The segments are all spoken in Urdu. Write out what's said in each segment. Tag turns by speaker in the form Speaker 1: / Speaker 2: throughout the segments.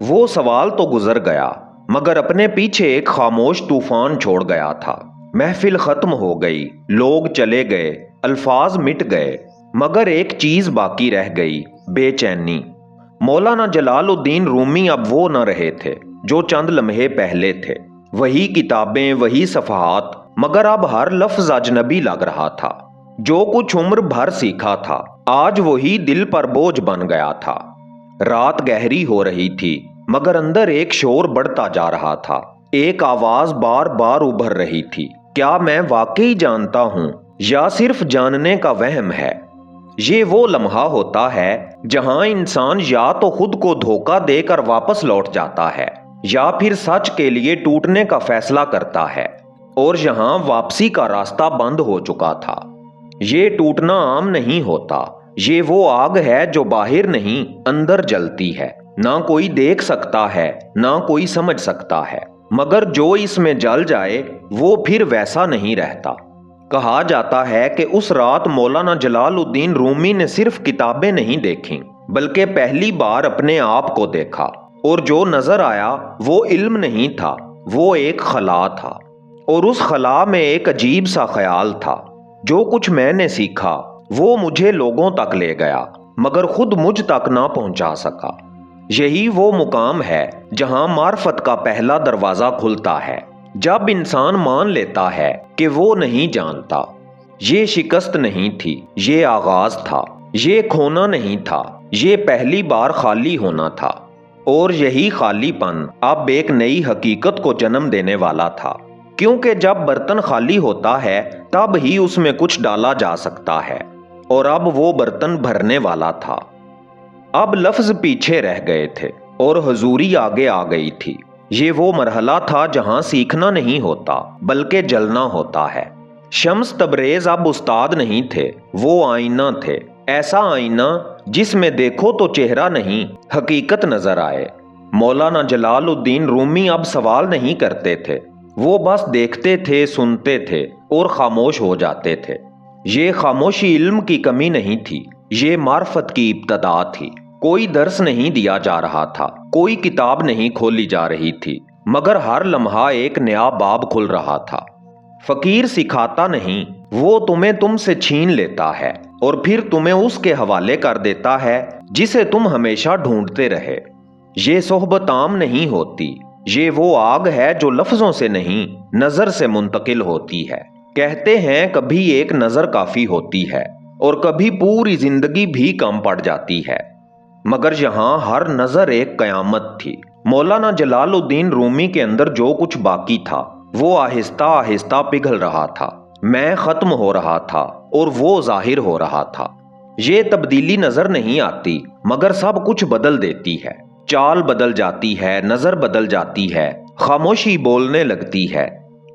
Speaker 1: وہ سوال تو گزر گیا مگر اپنے پیچھے ایک خاموش طوفان چھوڑ گیا تھا۔ محفل ختم ہو گئی، لوگ چلے گئے، الفاظ مٹ گئے، مگر ایک چیز باقی رہ گئی، بے چینی۔ مولانا جلال الدین رومی اب وہ نہ رہے تھے جو چند لمحے پہلے تھے۔ وہی کتابیں، وہی صفحات، مگر اب ہر لفظ اجنبی لگ رہا تھا۔ جو کچھ عمر بھر سیکھا تھا آج وہی دل پر بوجھ بن گیا تھا۔ رات گہری ہو رہی تھی مگر اندر ایک شور بڑھتا جا رہا تھا۔ ایک آواز بار بار ابھر رہی تھی، کیا میں واقعی جانتا ہوں یا صرف جاننے کا وہم ہے؟ یہ وہ لمحہ ہوتا ہے جہاں انسان یا تو خود کو دھوکہ دے کر واپس لوٹ جاتا ہے یا پھر سچ کے لیے ٹوٹنے کا فیصلہ کرتا ہے، اور یہاں واپسی کا راستہ بند ہو چکا تھا۔ یہ ٹوٹنا عام نہیں ہوتا، یہ وہ آگ ہے جو باہر نہیں اندر جلتی ہے، نہ کوئی دیکھ سکتا ہے نہ کوئی سمجھ سکتا ہے، مگر جو اس میں جل جائے وہ پھر ویسا نہیں رہتا۔ کہا جاتا ہے کہ اس رات مولانا جلال الدین رومی نے صرف کتابیں نہیں دیکھیں بلکہ پہلی بار اپنے آپ کو دیکھا، اور جو نظر آیا وہ علم نہیں تھا، وہ ایک خلا تھا، اور اس خلا میں ایک عجیب سا خیال تھا۔ جو کچھ میں نے سیکھا وہ مجھے لوگوں تک لے گیا مگر خود مجھ تک نہ پہنچا سکا۔ یہی وہ مقام ہے جہاں معرفت کا پہلا دروازہ کھلتا ہے، جب انسان مان لیتا ہے کہ وہ نہیں جانتا۔ یہ شکست نہیں تھی، یہ آغاز تھا، یہ کھونا نہیں تھا، یہ پہلی بار خالی ہونا تھا، اور یہی خالی پن اب ایک نئی حقیقت کو جنم دینے والا تھا، کیونکہ جب برتن خالی ہوتا ہے تب ہی اس میں کچھ ڈالا جا سکتا ہے، اور اب وہ برتن بھرنے والا تھا۔ اب لفظ پیچھے رہ گئے تھے اور حضوری آگے آ گئی تھی۔ یہ وہ مرحلہ تھا جہاں سیکھنا نہیں ہوتا بلکہ جلنا ہوتا ہے۔ شمس تبریز اب استاد نہیں تھے، وہ آئینہ تھے، ایسا آئینہ جس میں دیکھو تو چہرہ نہیں حقیقت نظر آئے۔ مولانا جلال الدین رومی اب سوال نہیں کرتے تھے، وہ بس دیکھتے تھے، سنتے تھے اور خاموش ہو جاتے تھے۔ یہ خاموشی علم کی کمی نہیں تھی، یہ معرفت کی ابتدا تھی۔ کوئی درس نہیں دیا جا رہا تھا، کوئی کتاب نہیں کھولی جا رہی تھی، مگر ہر لمحہ ایک نیا باب کھل رہا تھا۔ فقیر سکھاتا نہیں، وہ تمہیں تم سے چھین لیتا ہے اور پھر تمہیں اس کے حوالے کر دیتا ہے جسے تم ہمیشہ ڈھونڈتے رہے۔ یہ صحبت عام نہیں ہوتی، یہ وہ آگ ہے جو لفظوں سے نہیں نظر سے منتقل ہوتی ہے۔ کہتے ہیں کبھی ایک نظر کافی ہوتی ہے اور کبھی پوری زندگی بھی کم پڑ جاتی ہے، مگر یہاں ہر نظر ایک قیامت تھی۔ مولانا جلال الدین رومی کے اندر جو کچھ باقی تھا وہ آہستہ آہستہ پگھل رہا تھا، میں ختم ہو رہا تھا اور وہ ظاہر ہو رہا تھا۔ یہ تبدیلی نظر نہیں آتی مگر سب کچھ بدل دیتی ہے۔ چال بدل جاتی ہے، نظر بدل جاتی ہے، خاموشی بولنے لگتی ہے۔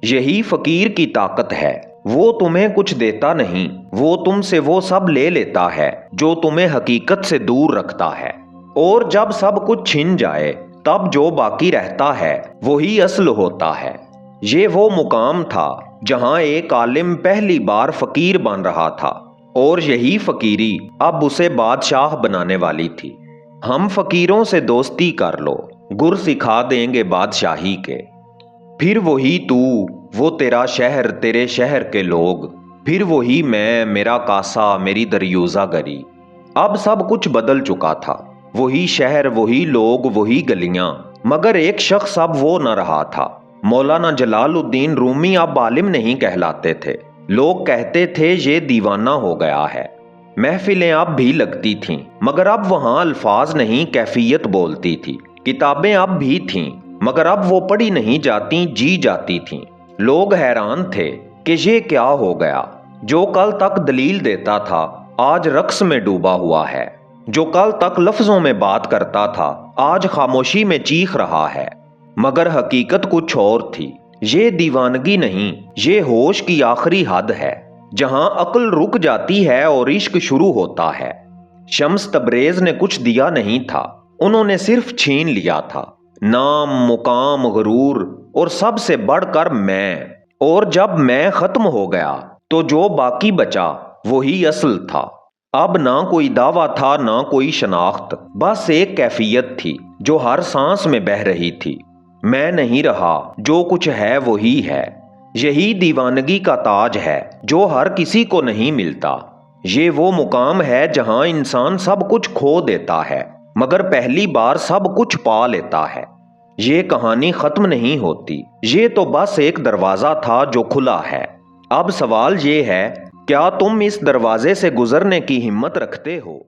Speaker 1: یہی فقیر کی طاقت ہے، وہ تمہیں کچھ دیتا نہیں، وہ تم سے وہ سب لے لیتا ہے جو تمہیں حقیقت سے دور رکھتا ہے، اور جب سب کچھ چھن جائے تب جو باقی رہتا ہے وہی اصل ہوتا ہے۔ یہ وہ مقام تھا جہاں ایک عالم پہلی بار فقیر بن رہا تھا، اور یہی فقیری اب اسے بادشاہ بنانے والی تھی۔ ہم فقیروں سے دوستی کر لو، گر سکھا دیں گے بادشاہی کے۔ پھر وہی تو، وہ تیرا شہر، تیرے شہر کے لوگ، پھر وہی میں، میرا کاسا، میری دریوزہ گری۔ اب سب کچھ بدل چکا تھا، وہی شہر، وہی لوگ، وہی گلیاں، مگر ایک شخص اب وہ نہ رہا تھا۔ مولانا جلال الدین رومی اب عالم نہیں کہلاتے تھے، لوگ کہتے تھے یہ دیوانہ ہو گیا ہے۔ محفلیں اب بھی لگتی تھیں مگر اب وہاں الفاظ نہیں کیفیت بولتی تھی۔ کتابیں اب بھی تھیں مگر اب وہ پڑھی نہیں جاتی، جی جاتی تھیں۔ لوگ حیران تھے کہ یہ کیا ہو گیا، جو کل تک دلیل دیتا تھا آج رقص میں ڈوبا ہوا ہے، جو کل تک لفظوں میں بات کرتا تھا آج خاموشی میں چیخ رہا ہے۔ مگر حقیقت کچھ اور تھی۔ یہ دیوانگی نہیں، یہ ہوش کی آخری حد ہے، جہاں عقل رک جاتی ہے اور عشق شروع ہوتا ہے۔ شمس تبریز نے کچھ دیا نہیں تھا، انہوں نے صرف چھین لیا تھا، نام، مقام، غرور، اور سب سے بڑھ کر میں۔ اور جب میں ختم ہو گیا تو جو باقی بچا وہی اصل تھا۔ اب نہ کوئی دعویٰ تھا نہ کوئی شناخت، بس ایک کیفیت تھی جو ہر سانس میں بہہ رہی تھی۔ میں نہیں رہا، جو کچھ ہے وہی ہے۔ یہی دیوانگی کا تاج ہے جو ہر کسی کو نہیں ملتا۔ یہ وہ مقام ہے جہاں انسان سب کچھ کھو دیتا ہے مگر پہلی بار سب کچھ پا لیتا ہے۔ یہ کہانی ختم نہیں ہوتی، یہ تو بس ایک دروازہ تھا جو کھلا ہے۔ اب سوال یہ ہے، کیا تم اس دروازے سے گزرنے کی ہمت رکھتے ہو؟